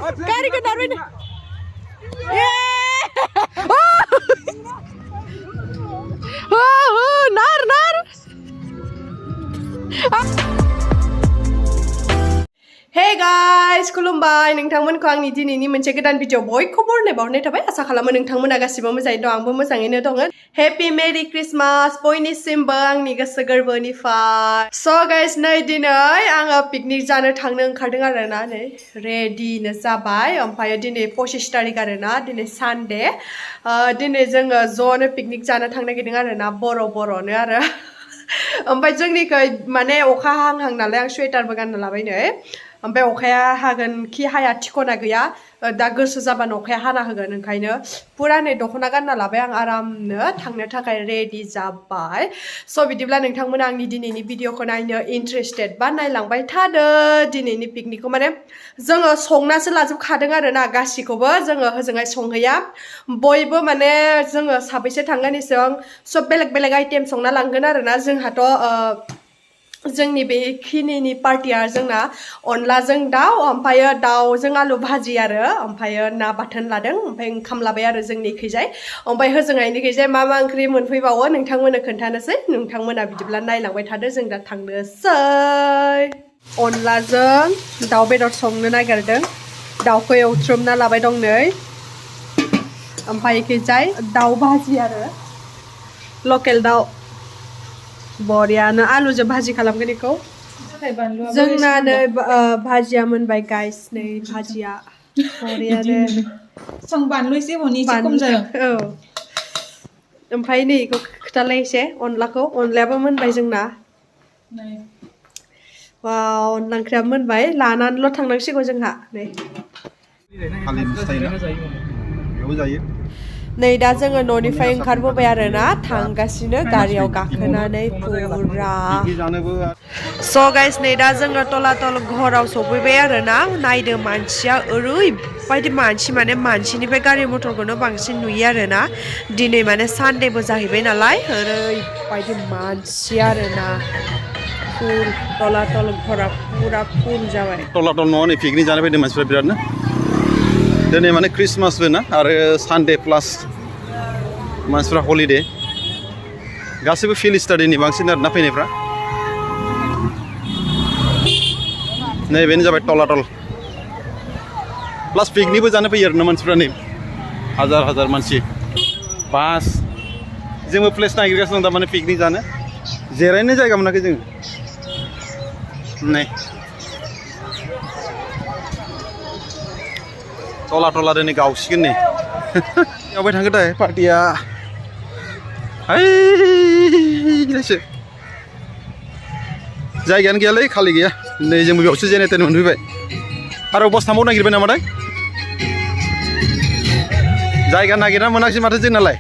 Kari ko na rin. Nar. Hey guys, खुलुमबाय नोंथांमोनखौ आंनि दिनैनि मोनसे गोदान भिडिअ बयखौबो बरनाय थाबाय आसा खालामो नोंथांमोना गासिबो मोजाङैनो दं आंबो मोजाङैनो दङ हेपि मेरि क्रिसमास बयनिसिमबो आंनि गोसो गोरबोनिफ्राय स गाइस नै दिनै आङो पिकनिक जानो थांनो ओंखारदों आरोना नै रेडिनो जाबाय ओमफ्राय दिनै 25 तारिख आरोना दिनै सानडे दिनै जोङो ज'नो पिकनिक जानो थांनो नागिरदों आरोना बर'नो आरो ओमफ्राय जोंनिखै माने अखा हाहां नालाय आं स्वेटारबो गानना लाबाय नै ओमफ्राय अखाया हागोन खि हाया थिखना गैया दा गोसो जाबानो अखाया हाना होगोन ओंखायनो पुरा नै दख'ना गानना लाबाय आं आरामनो थांनो थाखाय रेडि जाबाय स' बिदिब्ला नोंथांमोना आंनि दिनैनि भिडिअखौ नायनो इन्ट्रेस्टेड बा नायलांबाय थादो दिनैनि पिकनिकखौ माने जोङो संनासो लाजोबखादों आरोना गासिखौबो जोङो होजोंहाय संहैया बयबो माने जोङो साबैसे थांगोन एसेबां सब बेलेग आइटेम संना लांगोन आरोना जोंहाथ' जोंनि बेखिनिनि पार्टिया जोंना अनलाजों दाउ ओमफ्रायो दाउजों आलु भाजि आरो ओमफ्रायो ना बाथोन लादों ओमफ्राय ओंखाम लाबाय आरो जोंनिखैजाय ओमफ्राय होजोंहायनिखैजाय मा ओंख्रि मोनफैबावो नोंथांमोननो खोन्थानोसै नोंथांमोना बिदिब्ला नायलांबाय थादो जों दा थांनोसै अनलाजों दाउ बेदर संनो नागिरदों दाउखौ एवथ्रोमना लाबाय दं नै ओमफ्राय इखैजाय दाउ भाजि आरो लकेल दाउ बरियानो आलुजों भाजि खालामगोन बेखौ जोंना नै भाजिया मोनबाय गाइस नै भाजिया बरियानो सं बानलु एसे हनि एसे खम जादों औ ओमफ्राय नै बेखौ खोथालाय एसे अनलायाबो मोनबाय जोंना वाव अनला ओंख्रियाबो मोनबाय लानानैल' थांनांसिगौ जोंहा नै नै दा जोङो न'निफ्राय ओंखारबोबाय आरोना थांगासिनो गारियाव गाखोनानै पुरा स' गाइस नै दा जोङो तलातल घराव सफैबाय आरोना नायदो मानसिया ओरैबायदि मानसि माने मानसिनिफ्राय गारि मथरखौनो बांसिन नुयो आरोना दिनै माने सानडेबो जाहैबाय नालाय ओरैबायदि मानसि आरोना फुल तलातल घरा पुरा फुल जाबाय तलातल न'आव नै पिकनिक जानो फैदों मानसिफ्रा बिरादनो दिनै माने क्रिसमासबो ना आरो सानडे प्लास मानसिफ्रा हलिडे गासैबो फिल्ड स्टाडिनि बांसिन आरोना फैनायफ्रा नैबेनो जाबाय तलातल प्लास पिकनिकबो जानो फैयो आरोना मानसिफ्रा नै हाजार मानसि बास जोंबो प्लेस नागिरगासिनो दं थारमाने पिकनिक जानो जिरायनो जायगा मोनाखै जोङो नै तला दिनै गावसिगोन नै यावबाय थांगोन दे पार्टिया हैसो जायगायानो गैयालै खालि गैया नै जोंबो बेयावसो जेने तेने मोनफैबाय आरो बस थांबाव नागिरबाय नामाथाय जायगा नागिरना मोनाखिसै माथो जोंनालाय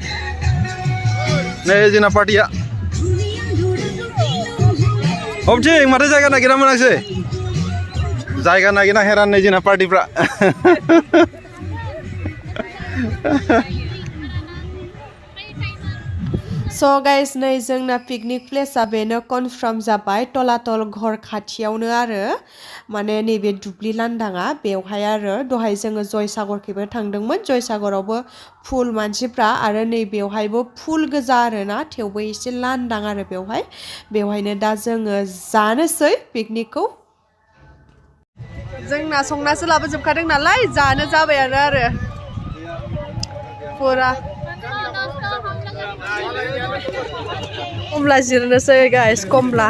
नै जोंना पार्टिया हबथिं माथो जायगा नागिरना मोनाखिसै जायगा नागिरना हेरान नै जोंना पार्टिफ्रा स' गाइस नै जोंना पिकनिक प्लेसआ बेनो कनफार्म जाबाय तलातल घर खाथियावनो आरो माने नैबे दुब्लि लांदाङा बेवहाय आरो दहाय जोङो जयसागरखैबो थांदोंमोन जयसागरावबो फुल मानसिफ्रा आरो नै बेवहायबो फुल गोजा आरोना थेवबो एसे लांदां आरो बेवहायनो दा जोङो जानोसै पिकनिकखौ जोंना संनासो लाबोजोबखादों नालाय जानो जाबायानो आरो पुरा कमला जिरनोसै गाइस कमला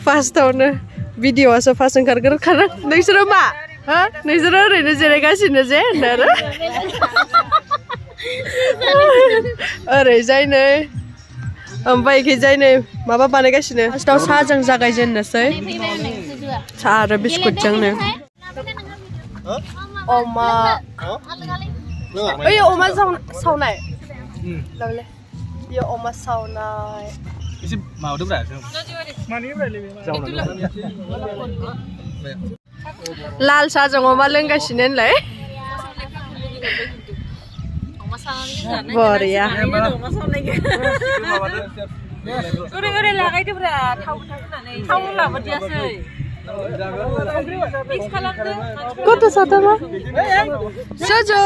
फार्स्टआवनो भिडिअ'आसो फार्स्ट ओंखारग्रोखादों नोंसोरो मा हो नोंसोरो ओरैनो जिरायगासिनो जे होनदों आरो ओरैजाय नै ओमफ्राय इखैजाय नै माबा बानायगासिनो फार्स्टआव साहाजों जागायजेननोसै साहा आरो बिस्कुटजोंनो अमा ओइ अमा सावनाय लाबले यो अमा सावनाय एसे माबादोब्रा लाल साहाजों अमा लोंगासिनो होनलाय बरिया ओरै लागायदोब्रा थाव लाबोदियासै Kota satu apa? Sejo.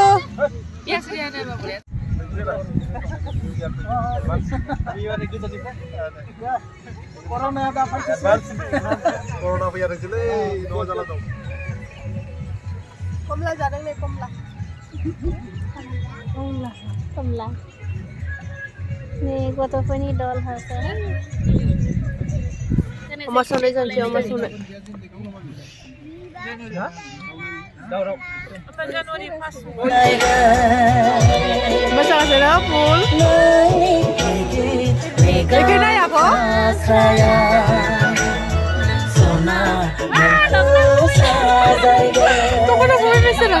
Corona biar jelek, no jalan dong. Komla jarang nih komla. Komla. Nih, gua tuh punya doll house. Oma sone janji, oma sone. Masalah saya full. Bikin aja kok. Tuh kan aku mesra.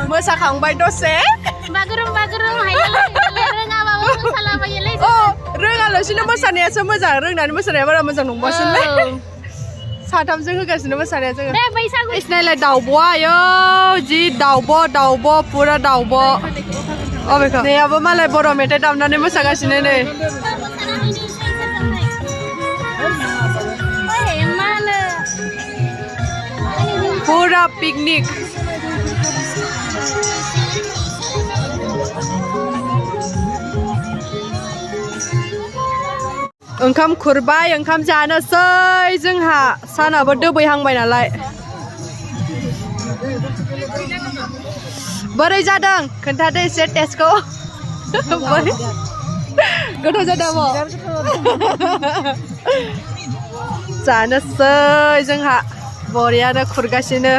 Masa kang bay dose? Bagurum, hayal nggak bawa masalah bayar Oh, rengal lo sini masanya semua rengan masanya mana masang nombor sini. Satam sih juga sini masanya juga. बैसागु Isnailah daubo ayo, ji daubo, pura daubo. Oh mereka. Nih apa malah bodoh mete dam nane masakan sini nih. Pura piknik. Oंखाम खुरबाय ओंखाम जानोसै जोंहा सानाबो दोबैहांबाय नालाय बोरै जादों खोन्थादो एसे टेस्टखौ गोथाव जादों जानोसै जोंहा बरियानो खुरगासिनो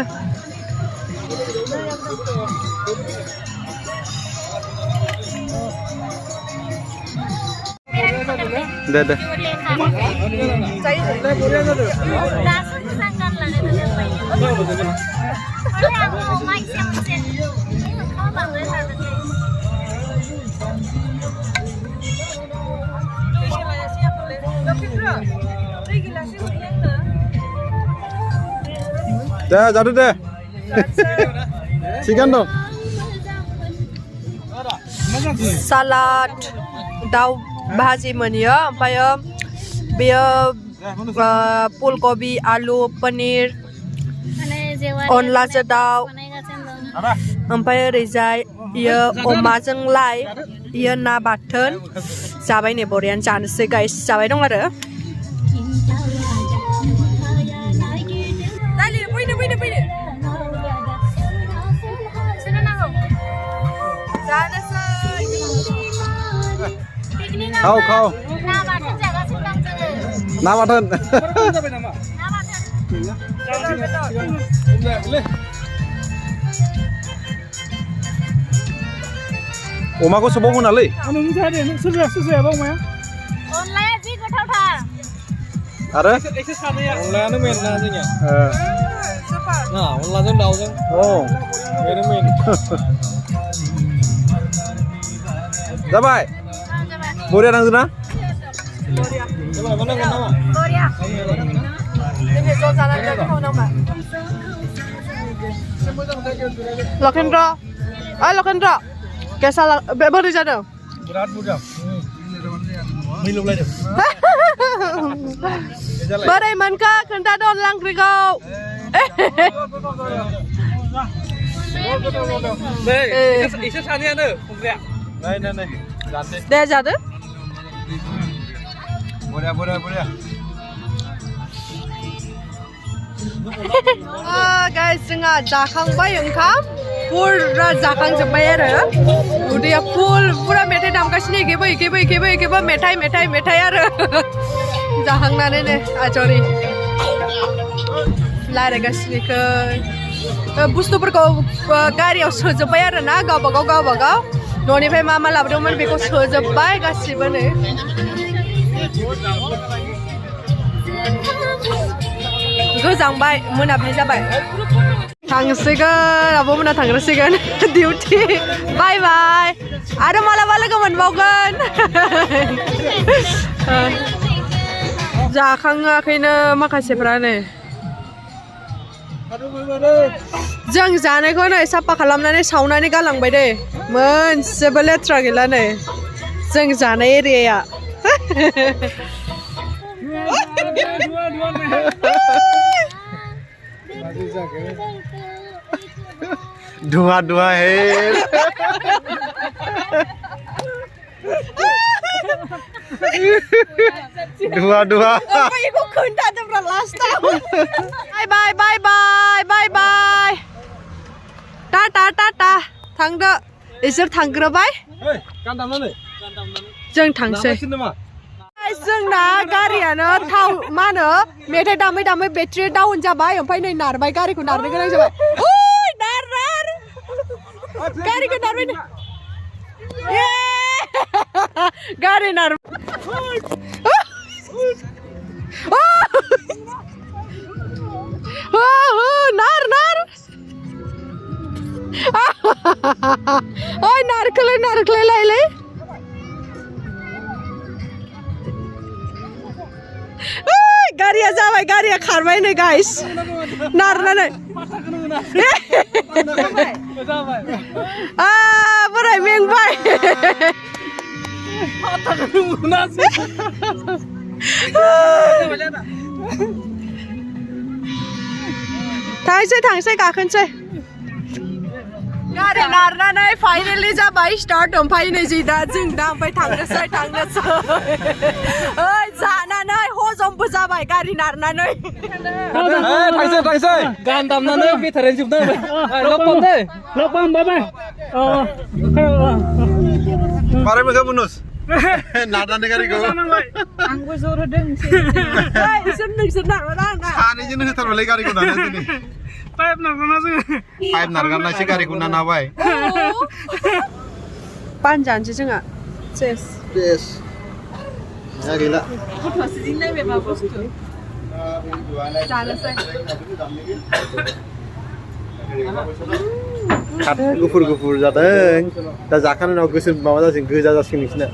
दे जादो दे सिगां दं salad दाउ भाजी मोनियो ओमफ्रायो बेयो फुलकबि आलु पनिर अनलाजों दाउ ओमफ्राय ओरैजाय इयो अमाजों लाइ इयो ना बाथोन जाबाय ने बरियानो जानोसै गाइस जाबाय दं आरो खाओ ना बाथोन अमाखौ सोबावगोन नालै सोरजाया बाव माया अनलाया जि गोथावथार आरो अनलायानो मेन ना जोंनिया ना अनलाजों दाउजों औ बेनो मेन जाबाय बरिया नांदों ना लखेन्द्र लखेन्द्र केसा बोरै जादों बिराद मोजां मिलौलायदों बोरै मोनखो खोन्थादो अनला ओंख्रिखौ एसे सानैयानो ओंख्रिया नै जानोसै दे जादो बरिया गाइस जोंहा जाखांबाय ओंखाम पुरा जाखांजोब्बाय आरो उदैया फुल पुरा मेथाइ दामगासिनो एखेबो मेथाइ आरो जाखांनानै नै आजरि रायलायगासिनोखै बुस्थुफोरखौ गारियाव सोजोब्बाय आरो ना गावबागाव न'निफ्राय मा लाबोदोंमोन बेखौ सोजोब्बाय गासिबो नै गोजांबाय मोनाबिलि जाबाय थांसिगोन आब'मोना थांग्रोसिगोन डिउटि बाय बाय आरो मालाबा लोगो मोनबावगोन जाखाङाखैनो माखासेफ्रा नै जों जानायखौ नै साफा खालामनानै सावनानै गालांबाय दे मोनसेबो लेथ्रा गैला नै जों जानाय एरियाया धुआं है धुआं बेखौ खोन्थादोब्रा लास्टआव बाय टाटा थांदो इसोर थांग्रोबाय जों थांसै जोंना गारियानो थाव मा होनो मेथाइ दामै बेटारि डाउन जाबाय ओमफ्राय नै नारबाय गारिखौ नारनो गोनां जाबाय गारिखौ नारबाय गारि नार नार ओइ नारखोलाय लायलै गारिया जाबाय गारिया खारबाय नै गाइस नारनानै बोराय मेंबाय थांसै गाखोनोसै गारि नारनानै फाइनेलि जाबाय स्टार्ट ओमफ्राय नै जों दा ओमफ्राय थांनोसै ओइ जानानै हजमबो जाबाय गारि नारनानै थांसै गान दामनानै बेटारि जोबदों लकपाम बाय मारै मोगा मुनुस नारनानै गारिखौ आंबो जर होदों नोंसोर नारबाय सानैजोंनो होथारबायलै गारिखौ नारनानै दिनै पाइप नारगाना जोङो पाइप नारगारनायसो गारिखौ नारबाय पान जानोसै जोंहा सेस गैला जानोसै खात गुफुर जादों दा जाखांनायनि उनाव गोसोम माबा जासिगोन गोजा जासिगोन नोंसिना